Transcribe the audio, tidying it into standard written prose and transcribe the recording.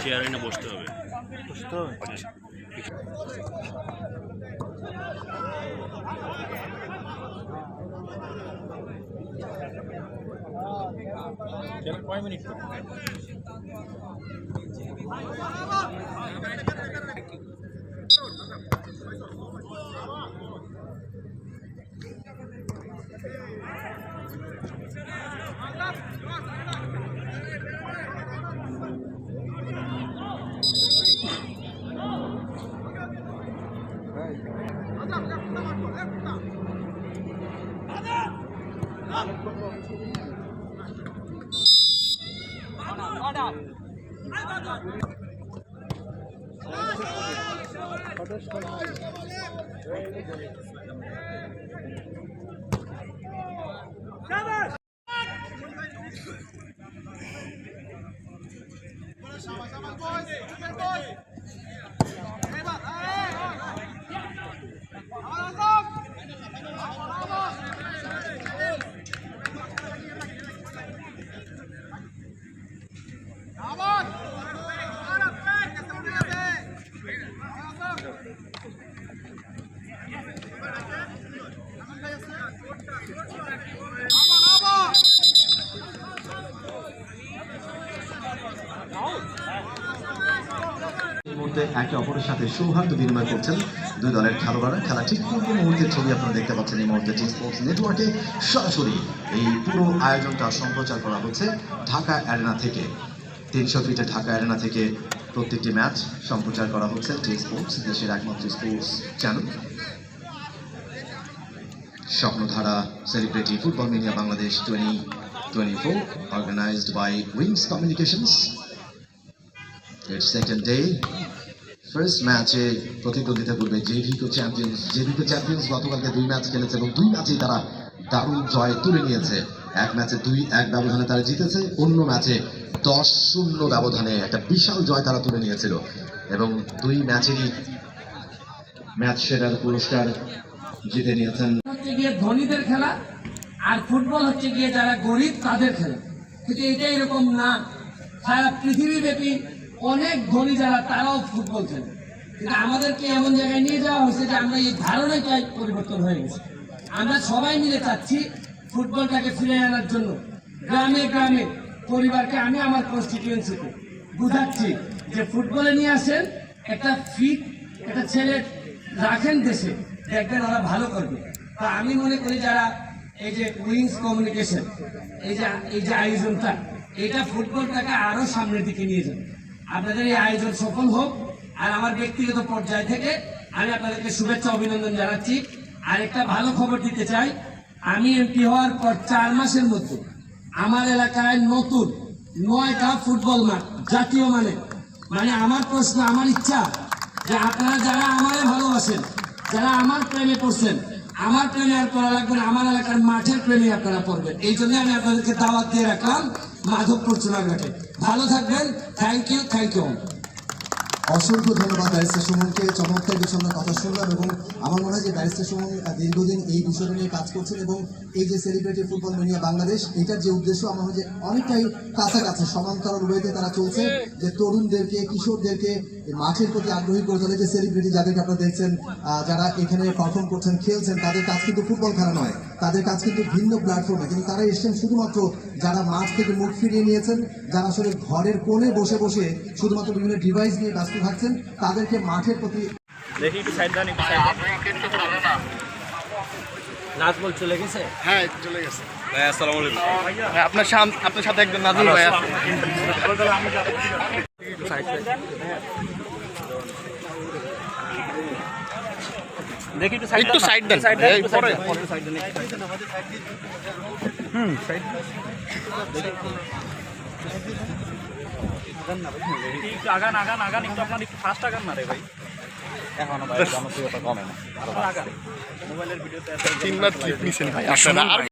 চেয়ারে না বসতে হবে কয় মিনিট একে অপরের সাথে সৌহার্দ্য বিনিময় করছেন দুই দলের খেলোয়াড়রা। খেলা ঠিক পূর্ব মুহূর্তের ছবি আপনারা দেখতে পাচ্ছেন এই মুহূর্তে টি স্পোর্টস নেটওয়ার্কে সরাসরি এই পুরো আয়োজনটা সম্প্রচার করা হচ্ছে ঢাকা অ্যারেনা থেকে। 300 ফিটে ঢাকা অ্যারেনা থেকে প্রত্যেকটি ম্যাচ সম্প্রচার করা হচ্ছে টি স্পোর্টস, দেশের একমাত্র sports channel. Swapnadhara celebrity football media Bangladesh 2024 organized by Wings Communications. It's second day. First ম্যাচে প্রতিদ্বন্দ্বিতা করবে জেভিকো চ্যাম্পিয়ন্স। গতকালকে 2 ম্যাচ খেলেছে এবং 2 ম্যাচেই তারা দারুণ জয় তুলে নিয়েছে। এক ম্যাচে 2-1 ব্যবধানে তারা জিতেছে, অন্য ম্যাচে 10-0 ব্যবধানে একটা বিশাল জয় তারা তুলে নিয়েছিল এবং 2 ম্যাচেরই ম্যাচ সেরার পুরস্কার জিতে নিয়েছেন। ধনীদের খেলা আর ফুটবল হচ্ছে গিয়ে যারা গরিব তাদের খেলা, কিন্তু এটা এরকম না। সারা পৃথিবীব্যাপী অনেক ধনী যারা তারাও ফুটবল খেলে, কিন্তু আমাদেরকে এমন জায়গায় নিয়ে যাওয়া হয়েছে যে আমরা এই ধারণাটাই পরিবর্তন হয়ে গেছে। আমরা সবাই মিলে চাচ্ছি ফুটবলটাকে ফিরে আনার জন্য। গ্রামে গ্রামে পরিবারকে আমি আমার কনস্টিটিউয়েন্সিতে বুঝাচ্ছি যে ফুটবলে নিয়ে আসেন, একটা ফিট একটা ছেলে রাখেন দেশে, দেখবেন ওরা ভালো করবে। তা আমি মনে করি যারা এই যে উইংস কমিউনিকেশন এই যে আয়োজনটা, এটা ফুটবলটাকে আরো সামনের দিকে নিয়ে যাবে। আপনাদের এই আয়োজন সফল হোক। আর আমার ব্যক্তিগত পর্যায় থেকে আমি আপনাদেরকে শুভেচ্ছা অভিনন্দন জানাচ্ছি। আর একটা ভালো খবর দিতে চাই, আমি এমপি হওয়ার পর 4 মাসের মধ্যে আমার এলাকায় নতুন 9টা ফুটবল মাঠ জাতীয় মানে আমার প্রশ্ন, আমার ইচ্ছা যে আপনারা যারা আমারে ভালোবাসেন, যারা আমার প্রেমে পড়ছেন, আমার প্রেমে আর করা লাগবে না, আমার এলাকার মাঠের প্রেমে আপনারা পড়বেন। এই জন্য আমি আপনাদেরকে দাওয়াত দিয়ে রাখলাম মাধবপুর চুনাঘাটে। ভালো থাকবেন। Thank you. অসংখ্য ধন্যবাদ ব্যারিস্টার সুমনকে। চমৎকার কিছু আমরা কথা শুনলাম এবং আমার মনে হয় যে ব্যারিস্টার সুমন দীর্ঘদিন এই বিষয়টা নিয়ে কাজ করছেন এবং এই যে সেলিব্রিটি ফুটবল মেনিয়া বাংলাদেশ, এটার যে উদ্দেশ্য আমার মনে হয় যে অনেকটাই কাছাকাছি সমান্তরাল ওয়েতে তারা চলছে, যে তরুণদেরকে কিশোরদেরকে মাঠের প্রতি আগ্রহী করে তোলে। যে সেলিব্রিটি যাদেরকে আপনারা দেখছেন, যারা এখানে পারফর্ম করছেন, খেলছেন, তাদের কাজ কিন্তু ফুটবল খেলা নয়, তাদের কাজ কিন্তু ভিন্ন প্ল্যাটফর্মে। কিন্তু তারা এসছেন শুধুমাত্র যারা মাঠ থেকে মুখ ফিরিয়ে নিয়েছেন, যারা আসলে ঘরের কোণে বসে বসে শুধুমাত্র বিভিন্ন ডিভাইস নিয়ে ব্যস্ত থাকছেন, তাদেরকে মাঠের প্রতি। দেখি একটু সাইড দান, একটু সাইড দান। নাজমুল চলে গেছে? হ্যাঁ চলে গেছে ভাই আসসালামু আলাইকুম। ভাই আপনার সাথে একজন নাজমুল ভাই আছে। দেখি একটু সাইড দেন এই পরে একটু আগান একটু, আপনার একটু ফাস্ট আগান না রে ভাই। এখনো ভাই জনপ্রিয়তা কমে না, আরো আগান। মোবাইলের ভিডিওতে 3 বার ক্লিক নিছেন ভাই আপনারা। আর